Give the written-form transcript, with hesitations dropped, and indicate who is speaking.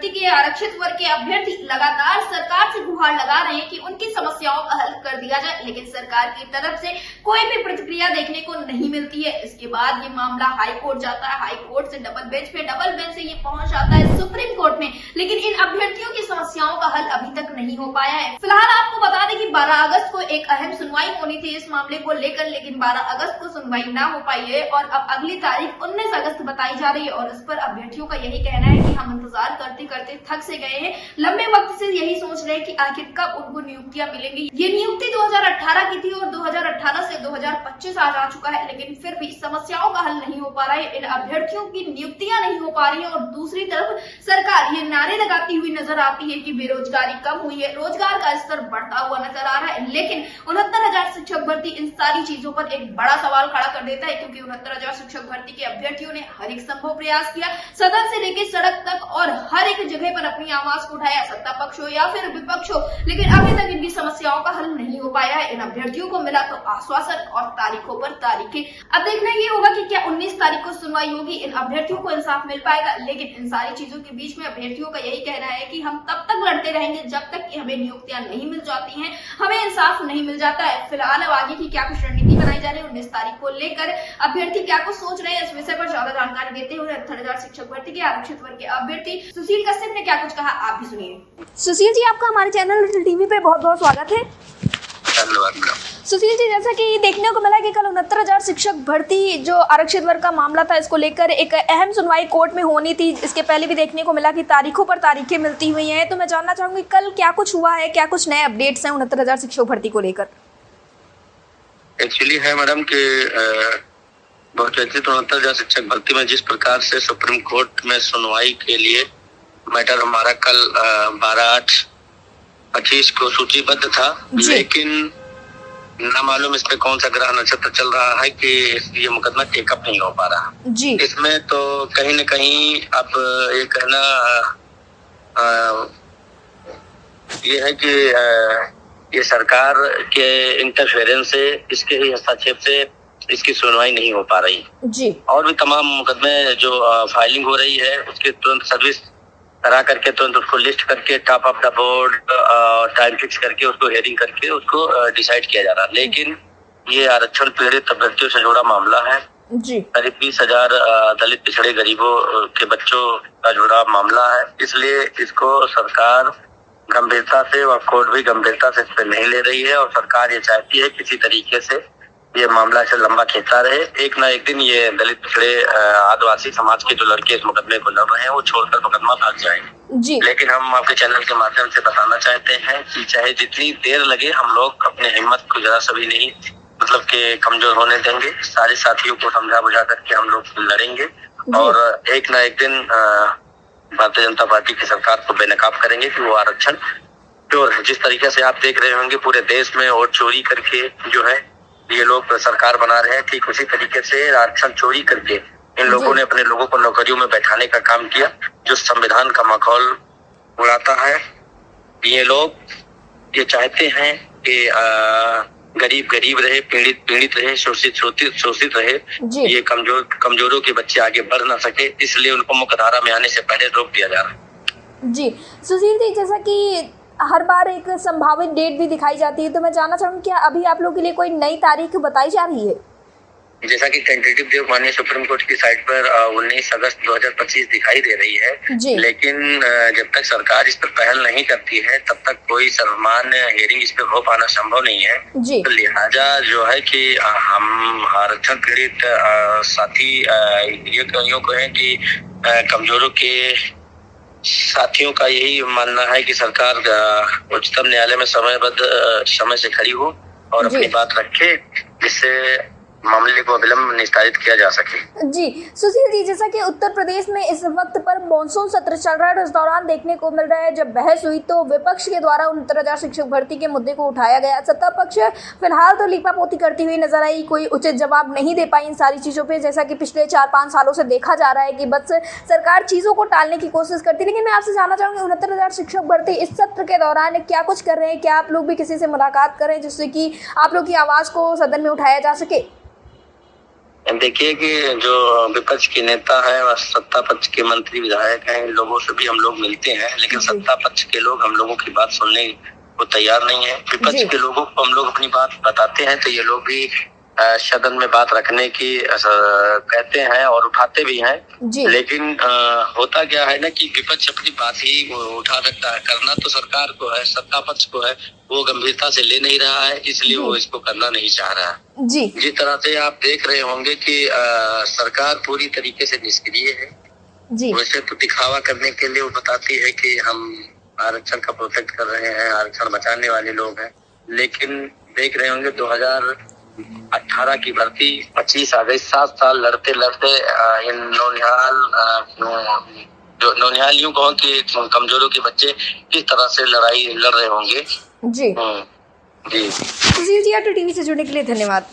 Speaker 1: भर्ती के आरक्षित वर्ग के अभ्यर्थी लगातार सरकार से गुहार लगा रहे हैं कि उनकी समस्याओं का हल कर दिया जाए, लेकिन सरकार की तरफ से कोई भी प्रतिक्रिया देखने को नहीं मिलती है। इसके बाद ये मामला हाई कोर्ट जाता है, हाई कोर्ट से डबल बेंच पे, डबल बेंच से ये पहुंच जाता है सुप्रीम कोर्ट में, लेकिन इन अभ्यर्थियों की समस्याओं का हल अभी तक नहीं हो पाया है। फिलहाल आपको बता दें कि 12 अगस्त को एक अहम सुनवाई होनी थी इस मामले को लेकर, लेकिन 12 अगस्त को सुनवाई न हो पाई है और अब अगली तारीख 19 अगस्त बताई जा रही है। और इस पर अभ्यर्थियों का यही कहना है कि हम इंतजार करते करते थक से गए हैं, लंबे वक्त से यही सोच रहे हैं कि आखिर कब उनको नियुक्तियां मिलेंगी। ये नियुक्ति 2018 की थी और 2018 से 2025 आ जा चुका है, लेकिन फिर भी समस्याओं का हल नहीं हो पा रहा है, इन अभ्यर्थियों की नियुक्तियां नहीं हो पा रही है। और दूसरी तरफ सरकार ये नारे लगाती हुई नजर आती है कि बेरोजगारी कम हुई है, रोजगार का स्तर बढ़ता हुआ नजर आ रहा है, लेकिन 69,000 शिक्षक भर्ती इन सारी चीजों पर एक बड़ा सवाल खड़ा कर देता है, क्योंकि 69,000 शिक्षक भर्ती के अभ्यर्थियों ने हर एक संभव प्रयास किया, सदन से लेकर सड़क तक और हर एक जगह पर अपनी आवाज को उठाया, सत्ता पक्ष हो या फिर विपक्ष हो, लेकिन अभी तक इनकी समस्याओं का हल नहीं हो पाया है। इन अभ्यर्थियों को मिला तो आश्वासन और तारीखों पर तारीखें। अब देखना ये होगा कि क्या 19 तारीख को सुनवाई होगी, इन अभ्यर्थियों को इंसाफ मिल पाएगा। लेकिन इन सारी चीजों के बीच में अभ्यर्थियों का यही कहना है कि हम तब तक लड़ते रहेंगे जब तक कि हमें नियुक्तियां नहीं मिल जाती हैं, हमें इंसाफ नहीं मिल जाता है। फिलहाल अब आगे की क्या कुछ रणनीति बनाई जा रही है 19 तारीख को लेकर, अभ्यर्थी क्या कुछ सोच रहे हैं, इस विषय पर ज्यादा जानकारी देते हुए 68,000 शिक्षक भर्ती के आरक्षित वर्ग के अभ्यर्थी सुशील कश्यप ने क्या कुछ कहा, आप भी सुनिए। सुशील जी, आपका हमारे चैनल लिटिल टीवी पे बहुत बहुत स्वागत है।
Speaker 2: धन्यवाद।
Speaker 1: सुशील जी, जैसा कि देखने को मिला कि कल 69,000 शिक्षक भर्ती जो आरक्षित वर्ग का मामला था, इसको लेकर एक अहम सुनवाई कोर्ट में होनी थी। इसके पहले भी देखने को मिला कि तारीखों पर तारीखें मिलती हुई हैं, तो मैं जानना चाहूंगी कल क्या कुछ हुआ है, क्या कुछ नए अपडेट्स हैं 69,000 शिक्षक भर्ती को लेकर।
Speaker 2: एक्चुअली है मैडम के बहुचर्चित 69,000 शिक्षक भर्ती में जिस प्रकार से सुप्रीम कोर्ट में सुनवाई के लिए मैटर हमारा कल 12/8/25 को सूचीबद्ध था, लेकिन न मालूम इस पे कौन सा ग्रह नक्षत्र चल रहा है कि ये मुकदमा टेकअप नहीं हो पा रहा
Speaker 1: जी।
Speaker 2: इसमें तो कहीं न कहीं अब ये कहना ये है कि ये सरकार के इंटरफेरेंस से, इसके ही हस्तक्षेप से इसकी सुनवाई नहीं हो पा रही
Speaker 1: जी।
Speaker 2: और भी तमाम मुकदमे जो फाइलिंग हो रही है उसके तुरंत सर्विस करा करके तुरंत उसको लिस्ट करके top of the board time fix करके उसको हेयरिंग करके उसको डिसाइड किया जा रहा है। लेकिन ये आरक्षण पीड़ित अभ्यर्थियों से जुड़ा मामला है
Speaker 1: जी।
Speaker 2: करीब 20,000 दलित पिछड़े गरीबों के बच्चों का जुड़ा मामला है, इसलिए इसको सरकार गंभीरता से और कोर्ट भी गंभीरता से इस पर नहीं ले रही है और सरकार ये चाहती है किसी तरीके से ये मामला से लंबा खींचता रहे। एक ना एक दिन ये दलित पिछड़े आदिवासी समाज के जो लड़के इस मुकदमे को लड़ रहे हैं वो छोड़कर मुकदमा भाग जाएंगे। लेकिन हम आपके चैनल के माध्यम से बताना चाहते हैं कि चाहे जितनी देर लगे, हम लोग अपने हिम्मत को जरा सा भी नहीं मतलब के कमजोर होने देंगे। सारे साथियों को समझा बुझा करके हम लोग लड़ेंगे और एक ना एक दिन भारतीय जनता पार्टी की सरकार को बेनकाब करेंगे कि वो आरक्षण प्योर है। जिस तरीके से आप देख रहे होंगे पूरे देश में वोट चोरी करके जो है ये लोग सरकार बना रहे हैं, ठीक उसी तरीके से आरक्षण चोरी करके इन लोगों ने अपने लोगों को नौकरियों में बैठाने का काम किया, जो संविधान का माहौल उड़ाता है। ये लोग ये चाहते हैं कि गरीब गरीब रहे, पीड़ित पीड़ित रहे, शोषित रहे, ये कमजोरों के बच्चे आगे बढ़ ना सके, इसलिए उनको मुख्यधारा में आने से पहले रोक दिया जा रहा है।
Speaker 1: जी सुशील जी, जैसा कि हर बार एक संभावित डेट भी दिखाई जाती है, तो मैं जानना चाहूंगी क्या अभी आप लोगों के लिए कोई नई तारीख बताई जा रही है?
Speaker 2: जैसा कि टेंटेटिव डेट माननीय सुप्रीम कोर्ट की साइट पर 19 अगस्त 2025 दिखाई दे रही है, लेकिन जब तक सरकार इस पर पहल नहीं करती है तब तक कोई सर्वमान्य हियरिंग इस पर हो पाना संभव नहीं है। तो लिहाजा जो है कि हम आरक्षण पीड़ित साथी ये कहे कि कमजोरों के साथियों का यही मानना है कि सरकार उच्चतम न्यायालय में समय से खड़ी हो और अपनी बात रखे, जिससे मामले को अविलंब निस्तारित किया जा सके।
Speaker 1: जी सुशील जी, जैसा कि उत्तर प्रदेश में इस वक्त पर मॉनसून सत्र चल रहा है, इस दौरान देखने को मिल रहा है जब बहस हुई तो विपक्ष के द्वारा 69,000 शिक्षक भर्ती के मुद्दे को उठाया गया। सत्ता पक्ष फिलहाल तो लीपापोती करती हुई नजर आई, कोई उचित जवाब नहीं दे पाई इन सारी चीजों पे, जैसा कि पिछले 4-5 सालों से देखा जा रहा है कि बस सरकार चीजों को टालने की कोशिश करती। लेकिन मैं आपसे जानना चाहूंगी 69,000 शिक्षक भर्ती इस सत्र के दौरान क्या कुछ कर रहे हैं, क्या आप लोग भी किसी से मुलाकात करें जिससे कि आप लोग की आवाज को सदन में उठाया जा सके?
Speaker 2: देखिए कि जो विपक्ष के नेता है और सत्ता पक्ष के मंत्री विधायक हैं, इन लोगों से भी हम लोग मिलते हैं, लेकिन सत्ता पक्ष के लोग हम लोगों की बात सुनने को तैयार नहीं है। विपक्ष के लोगों को हम लोग अपनी बात बताते हैं तो ये लोग भी सदन में बात रखने की कहते हैं और उठाते भी हैं, लेकिन होता क्या है ना कि विपक्ष अपनी बात ही उठा सकता है। करना तो सरकार को है, सत्ता पक्ष को है, वो गंभीरता से ले नहीं रहा है, इसलिए वो इसको करना नहीं चाह रहा है। जिस तरह से आप देख रहे होंगे कि सरकार पूरी तरीके से निष्क्रिय है। वैसे तो दिखावा करने के लिए वो बताती है कि हम आरक्षण का प्रोटेक्ट कर रहे हैं, आरक्षण बचाने वाले लोग हैं, लेकिन देख रहे होंगे 2018 की भर्ती 25 आ गई। 7 साल लड़ते लड़ते इन नौनिहाल यूं कहो कि कमजोरों के बच्चे किस तरह से लड़ाई लड़ रहे होंगे।
Speaker 3: जी
Speaker 2: जी
Speaker 3: सुशील जी, आर2 टीवी से जुड़ने के लिए धन्यवाद।